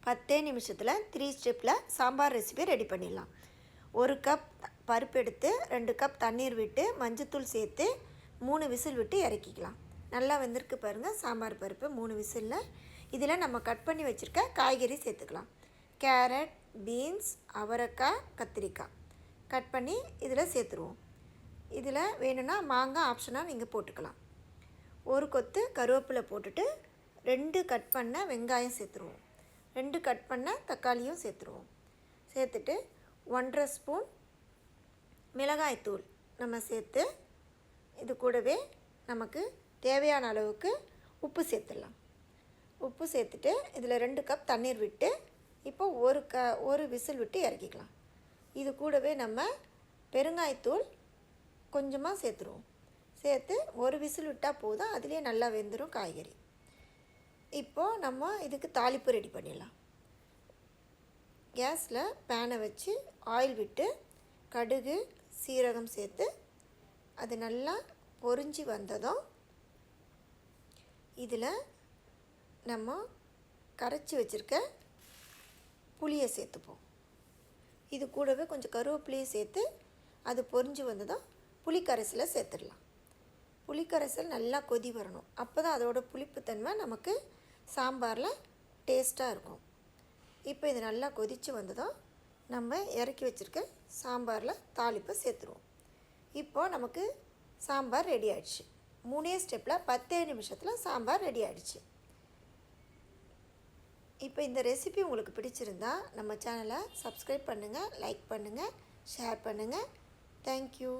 10 நிமிஷத்தில் 3 ஸ்டெப்பில் sambar recipe ready பண்ணிடலாம். 1 கப் பருப்பு எடுத்து 2 கப் தண்ணீர் விட்டு மஞ்சத்தூள் சேர்த்து 3 விசில் விட்டு இறக்கிக்கலாம். நல்லா வெந்திருக்கு பாருங்கள் சாம்பார் பருப்பு 3 விசிலில். இதில் நம்ம கட் பண்ணி வச்சுருக்க காய்கறி சேர்த்துக்கலாம். கேரட், பீன்ஸ், அவரைக்காய், கத்திரிக்காய் கட் பண்ணி இதில் சேர்த்துருவோம். இதில் வேணும்னா மாங்காய் ஆப்ஷனாக நீங்கள் போட்டுக்கலாம். 1 கொத்து கருவேப்பிலை போட்டுட்டு 2 கட் பண்ண வெங்காயம் சேர்த்துருவோம். 2 கட் பண்ண தக்காளியும் சேர்த்துருவோம். சேர்த்துட்டு 1½ ஸ்பூன் மிளகாய்த்தூள் நம்ம சேர்த்து இது கூடவே நமக்கு தேவையான அளவுக்கு உப்பு சேர்த்துடலாம். உப்பு சேர்த்துட்டு இதில் 2 கப் தண்ணீர் விட்டு இப்போ ஒரு விசில் விட்டு இறக்கிக்கலாம். இது கூடவே நம்ம பெருங்காயத்தூள் கொஞ்சமாக சேர்த்துருவோம். சேர்த்து ஒரு விசில் விட்டால் போதும், அதுலேயே நல்லா வெந்துடும் காய்கறி. இப்போது நம்ம இதுக்கு தாளிப்பு ரெடி பண்ணிடலாம். கேஸில் பேனை வச்சு ஆயில் விட்டு கடுகு, சீரகம் சேர்த்து அது நல்லா பொரிஞ்சு வந்ததும் இதில் நம்ம கரைச்சி வச்சுருக்க புளியை சேர்த்துப்போம். இது கூடவே கொஞ்சம் கருவேப்பிலையும் சேர்த்து அது பொரிஞ்சு வந்ததும் புளிக்கரைசலை சேர்த்துடலாம். புளிக்கரைசல் நல்லா கொதி வரணும். அப்போ தான் அதோட புளிப்புத்தன்மை நமக்கு சாம்பாரில் டேஸ்ட்டாக இருக்கும். இப்போ இது நல்லா கொதித்து வந்ததும் நம்ம இறக்கி வச்சுருக்க சாம்பாரில் தாளிப்பை சேர்த்துருவோம். இப்போது நமக்கு சாம்பார் ரெடி ஆகிடுச்சு. 3 ஸ்டெப்பில் 10 நிமிஷத்தில் சாம்பார் ரெடி ஆகிடுச்சு. இப்போ இந்த ரெசிபி உங்களுக்கு பிடிச்சிருந்தா நம்ம சேனலை சப்ஸ்கிரைப் பண்ணுங்கள், லைக் பண்ணுங்கள், ஷேர் பண்ணுங்கள். தேங்க்யூ.